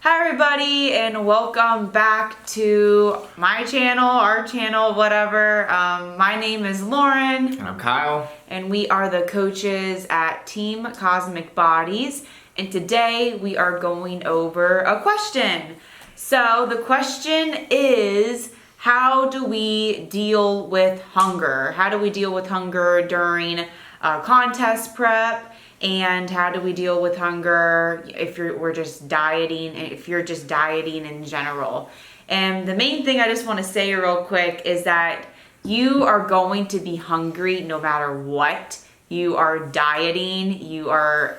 Hi everybody, and welcome back to my channel, our channel, whatever. My name is Lauren. And I'm Kyle. And we are the coaches at Team Cosmic Bodies. And today we are going over a question. So the question is, how do we deal with hunger? How do we deal with hunger during contest prep? And how do we deal with hunger if you're just dieting in general? And the main thing I just want to say real quick is that you are going to be hungry no matter what. You are dieting.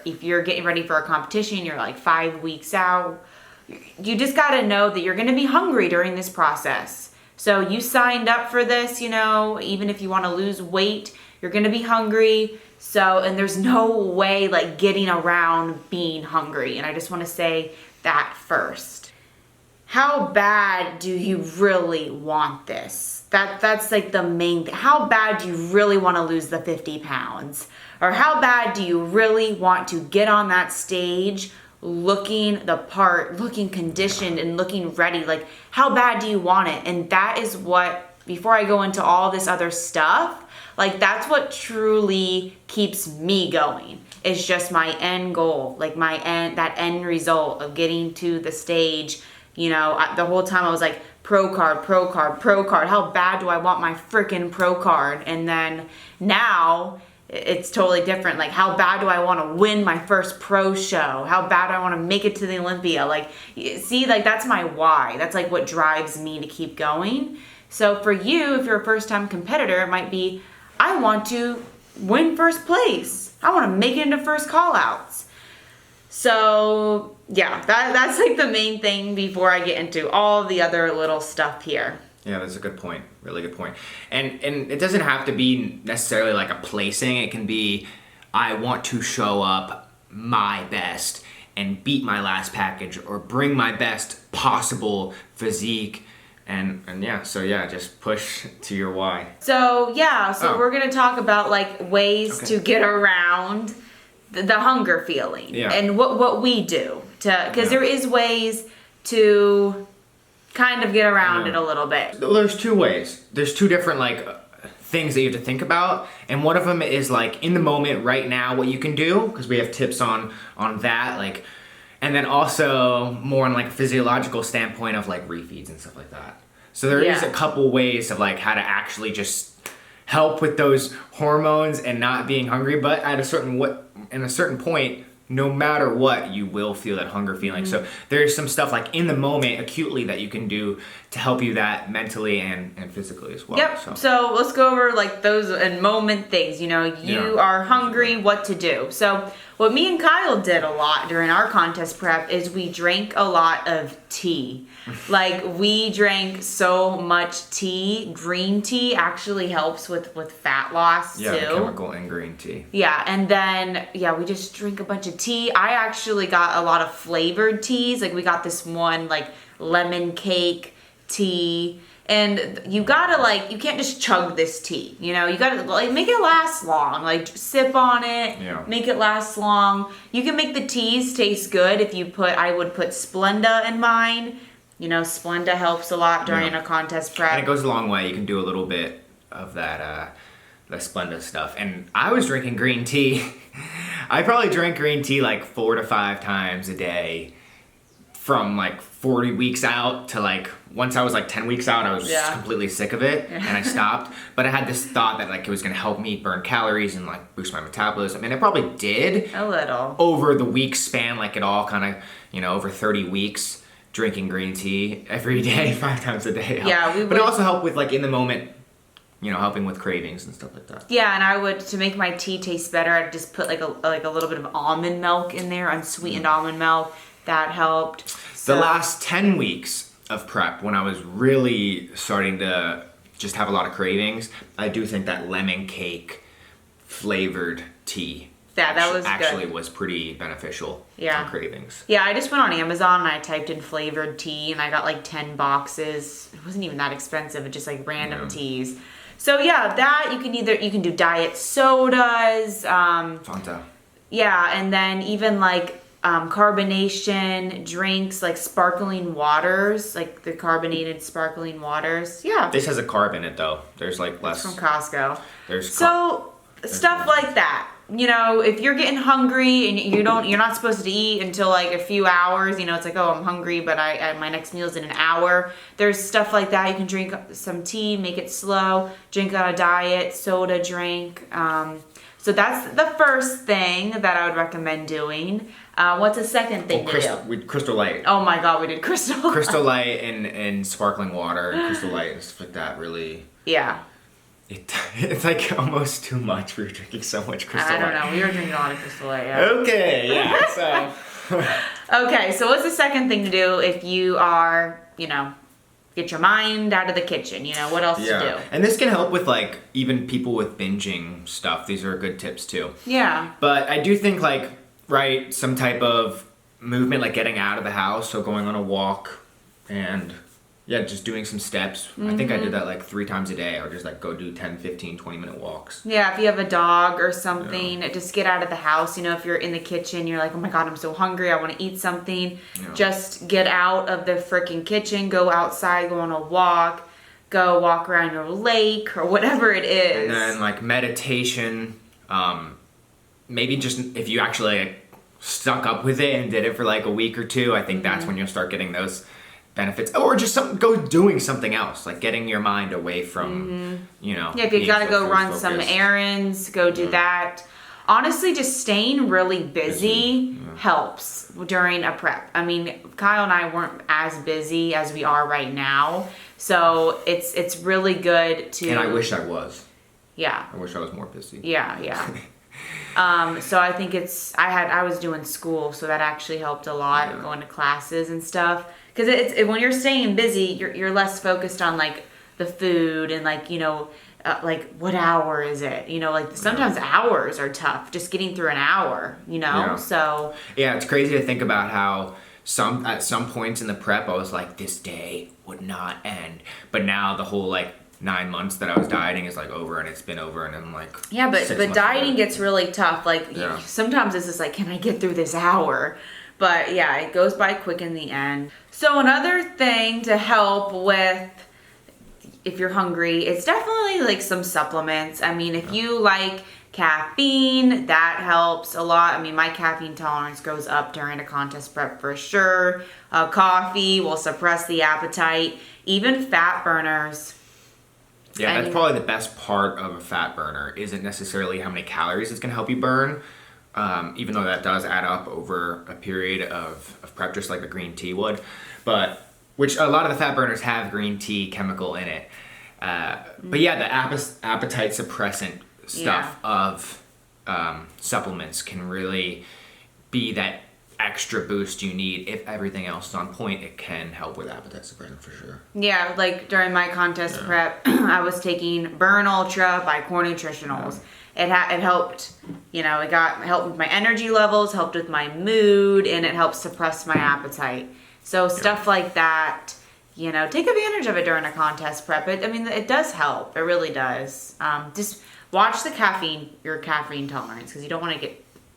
If you're getting ready for a competition, you're like 5 weeks out. You just got to know that you're going to be hungry during this process. So you signed up for this, even if you want to lose weight, you're going to be hungry. So, and there's no way like getting around being hungry. And I just want to say that first. How bad do you really want this? That's like the main thing. How bad do you really want to lose the 50 pounds? Or how bad do you really want to get on that stage looking the part, looking conditioned and looking ready? Like, how bad do you want it? And that is what, before I go into all this other stuff, like that's what truly keeps me going. It's just my end goal, like that end result of getting to the stage. The whole time I was like, pro card. How bad do I want my freaking pro card? And then now it's totally different. Like, how bad do I want to win my first pro show? How bad do I want to make it to the Olympia? Like, see, like that's my why. That's like what drives me to keep going. So for you, if you're a first-time competitor, it might be, I want to win first place. I want to make it into first call-outs. So yeah, that's like the main thing before I get into all the other little stuff here. Yeah, that's a good point. Really good point. And it doesn't have to be necessarily like a placing. It can be, I want to show up my best and beat my last package or bring my best possible physique. And just push to your why. So we're gonna talk about like ways to get around the hunger feeling and what we do because there is ways to kind of get around it a little bit. There's two ways. There's two different things that you have to think about, and one of them is like in the moment right now what you can do, because we have tips on that, and then also more on like a physiological standpoint of like refeeds and stuff like that. So there is a couple ways of like how to actually just help with those hormones and not being hungry, but at a certain point, no matter what, you will feel that hunger feeling. Mm-hmm. So there's some stuff like in the moment acutely that you can do to help you that mentally and physically as well. Yep. So let's go over like those and moment things. You are hungry, what to do. So what me and Kyle did a lot during our contest prep is we drank a lot of tea. Like we drank so much tea. Green tea actually helps with fat loss too. Yeah, chemical in green tea. Yeah, and then we just drink a bunch of tea. I actually got a lot of flavored teas. Like we got this one like lemon cake tea. And you gotta you can't just chug this tea, you gotta make it last long, sip on it, make it last long. You can make the teas taste good if you I would put Splenda in mine. Splenda helps a lot during a contest prep. And it goes a long way. You can do a little bit of that, the Splenda stuff. And I was drinking green tea. I probably drank green tea 4 to 5 times a day from 40 weeks out to once I was 10 weeks out, I was just completely sick of it and I stopped. But I had this thought that it was gonna help me burn calories and boost my metabolism. And it probably did. A little. Over the week span, it all kind of, over 30 weeks, drinking green tea every day, 5 times a day. Yeah, but it also helped with in the moment, helping with cravings and stuff like that. Yeah, and I would, to make my tea taste better, I'd just put a little bit of almond milk in there, unsweetened almond milk. That helped. So. The last 10 weeks of prep, when I was really starting to just have a lot of cravings, I do think that lemon cake flavored tea was pretty beneficial for cravings. Yeah, I just went on Amazon and I typed in flavored tea and I got 10 boxes. It wasn't even that expensive, it's just random teas. So that you can do diet sodas, Fanta. Yeah, and then even carbonation drinks, like sparkling waters, like the carbonated sparkling waters. Yeah, This has a carb in it though. There's like less. from Costco. There's So stuff like that. You know, if you're getting hungry and you're not supposed to eat until like a few hours. You know, it's like, oh, I'm hungry, but my next meal's in an hour. There's stuff like that. You can drink some tea, make it slow. Drink on a diet, soda drink. So that's the first thing that I would recommend doing. What's the second thing to do? Crystal Light. Oh my God, we did Crystal. Crystal Light and sparkling water and Crystal Light and stuff like that really. Yeah. It's like almost too much. We were drinking so much Crystal I Light. don't know. We were drinking a lot of Crystal Light. Yeah. Okay, yeah. So. Okay, so what's the second thing to do if you are, get your mind out of the kitchen? What else to do? And this can help with like even people with binging stuff. These are good tips too. Yeah. But I do think like, right, some type of movement, like getting out of the house, so going on a walk and just doing some steps. I think I did that like 3 times a day. I would just like go do 10, 15, 20-minute walks. Yeah, if you have a dog or something, just get out of the house. If you're in the kitchen, you're like, oh my God, I'm so hungry, I want to eat something. Yeah. Just get out of the freaking kitchen, go outside, go on a walk, go walk around your lake or whatever it is. And then like meditation, maybe just if you actually like, stuck up with it and did it for like a week or 2, I think that's when you'll start getting those benefits, or just go doing something else, like getting your mind away from Yeah, if you gotta go run some errands, go do that. Honestly, just staying really busy helps during a prep. I mean, Kyle and I weren't as busy as we are right now, so it's really good to. And I wish I was. Yeah. I wish I was more busy. Yeah. So I think I was doing school, so that actually helped a lot, going to classes and stuff. Because it's when you're staying busy, you're less focused on like the food and like like what hour is it? Like sometimes hours are tough, just getting through an hour. Yeah. So it's crazy to think about how at some points in the prep I was like, this day would not end, but now the whole like 9 months that I was dieting is like over, and it's been over, and I'm like, yeah, but dieting gets really tough. Like Yeah. sometimes it's just like, can I get through this hour? But yeah, it goes by quick in the end. So another thing to help with if you're hungry, it's definitely like some supplements. I mean, if you like caffeine, that helps a lot. I mean, my caffeine tolerance goes up during a contest prep for sure. Coffee will suppress the appetite. Even fat burners. Yeah, that's probably the best part of a fat burner, isn't necessarily how many calories it's going to help you burn, even though that does add up over a period of prep, just like the green tea would. But, which a lot of the fat burners have green tea chemical in it. But yeah, the appetite suppressant stuff of supplements can really be that extra boost you need. If everything else is on point, it can help with appetite suppression for sure. Yeah, like during my contest prep, I was taking Burn Ultra by Core Nutritionals. It helped, it helped with my energy levels, helped with my mood, and it helped suppress my appetite. So stuff like that, take advantage of it during a contest prep. It does help. It really does. Just watch your caffeine tolerance, because you don't want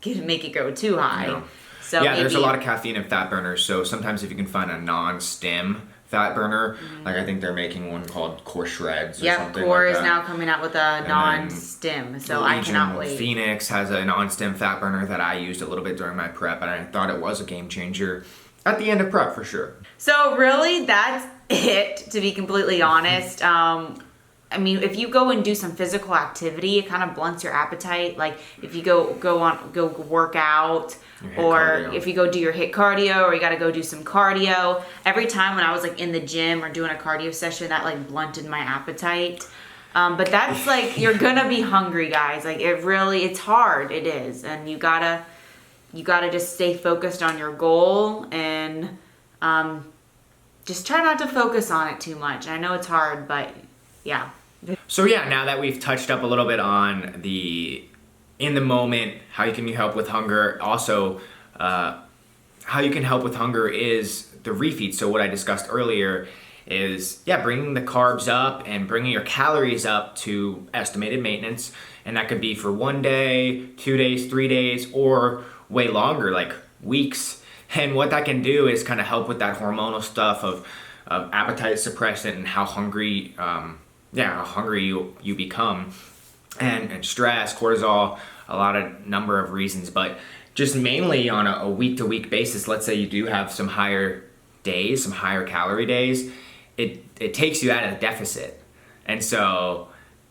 to make it go too high. Yeah. So there's a lot of caffeine in fat burners. So sometimes if you can find a non-stim fat burner, like I think they're making one called Core Shreds or something Core like is that. now coming out with a non-stim, so I cannot wait. Phoenix has a non-stim fat burner that I used a little bit during my prep, and I thought it was a game changer at the end of prep for sure. So really, that's it, to be completely honest. If you go and do some physical activity, it kind of blunts your appetite. Like if you go work out, or cardio. if you go do your HIIT cardio, or you got to go do some cardio. Every time when I was like in the gym or doing a cardio session, that like blunted my appetite. But that's like, you're gonna be hungry, guys. Like it's hard. It is, and you gotta just stay focused on your goal and just try not to focus on it too much. I know it's hard, but yeah. So now that we've touched up a little bit on in the moment, how you can help with hunger, also how you can help with hunger is the refeed. So what I discussed earlier is, bringing the carbs up and bringing your calories up to estimated maintenance. And that could be for 1 day, 2 days, 3 days, or way longer, like weeks. And what that can do is kind of help with that hormonal stuff of appetite suppressant and how hungry, how hungry you become, and stress, cortisol, a lot of number of reasons. But just mainly on a week to week basis, let's say you do have some higher days, some higher calorie days, it takes you out of the deficit. And so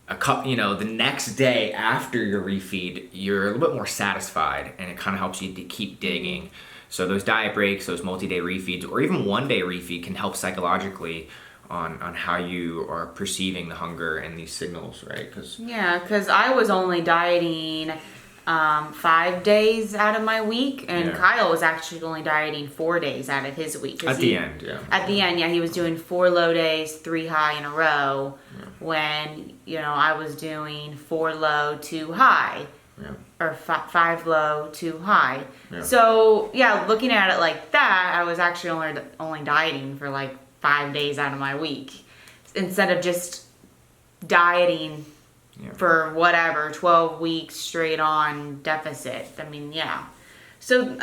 the next day after your refeed, you're a little bit more satisfied, and it kind of helps you to keep digging. So those diet breaks, those multi-day refeeds, or even one-day refeed can help psychologically on how you are perceiving the hunger and these signals, right? Because I was only dieting 5 days out of my week, and Kyle was actually only dieting 4 days out of his week. At the end, he was doing 4 low days, 3 high in a row, when I was doing 4 low, 2 high. Or 5 low, 2 high. So looking at it like that, I was actually only dieting for like 5 days out of my week, instead of just dieting for whatever 12 weeks straight on deficit. So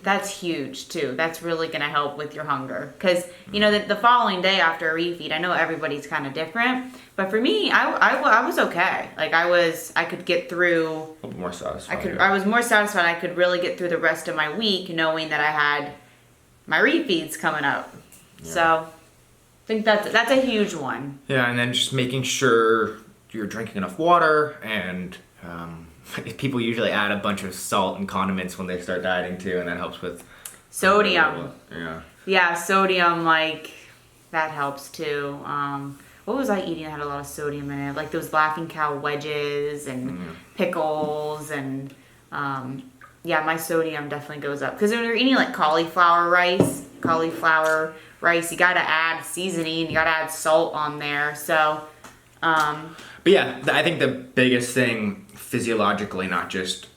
that's huge too. That's really gonna help with your hunger, because the following day after a refeed, I know everybody's kind of different, but for me, I was okay. Like I could get through. A little more satisfied. I was more satisfied. I could really get through the rest of my week knowing that I had my refeeds coming up. So I think that's a huge one. Yeah, and then just making sure you're drinking enough water, and people usually add a bunch of salt and condiments when they start dieting too, and that helps with sodium. Yeah, sodium, like that helps too. What was I eating that had a lot of sodium in it? Like those Laughing Cow wedges and pickles, and my sodium definitely goes up, because when you're eating like cauliflower rice, you gotta add seasoning, you gotta add salt on there. So but I think the biggest thing physiologically, not just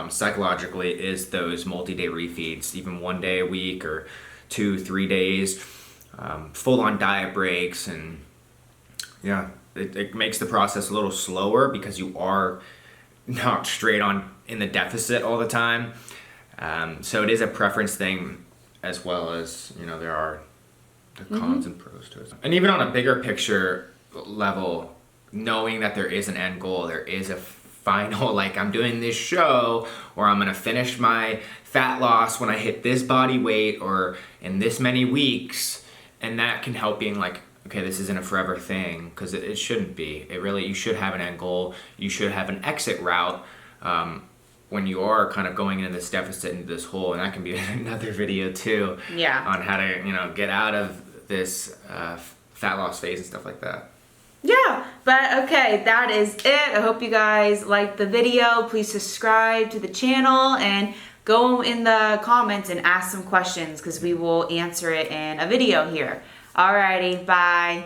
psychologically, is those multi-day refeeds, even 1 day a week or 2-3 days, full-on diet breaks, and it makes the process a little slower because you are not straight on in the deficit all the time. So it is a preference thing, as well as there are the cons and pros to it. And even on a bigger picture level, knowing that there is an end goal, there is a final, like, I'm doing this show, or I'm gonna finish my fat loss when I hit this body weight or in this many weeks, and that can help being like, okay, this isn't a forever thing, because it shouldn't be. You should have an end goal. You should have an exit route when you are kind of going into this deficit, into this hole, and that can be another video too. On how to get out of this fat loss phase and stuff like that. Yeah, but okay, that is it. I hope you guys liked the video. Please subscribe to the channel and go in the comments and ask some questions, because we will answer it in a video here. Alrighty, bye.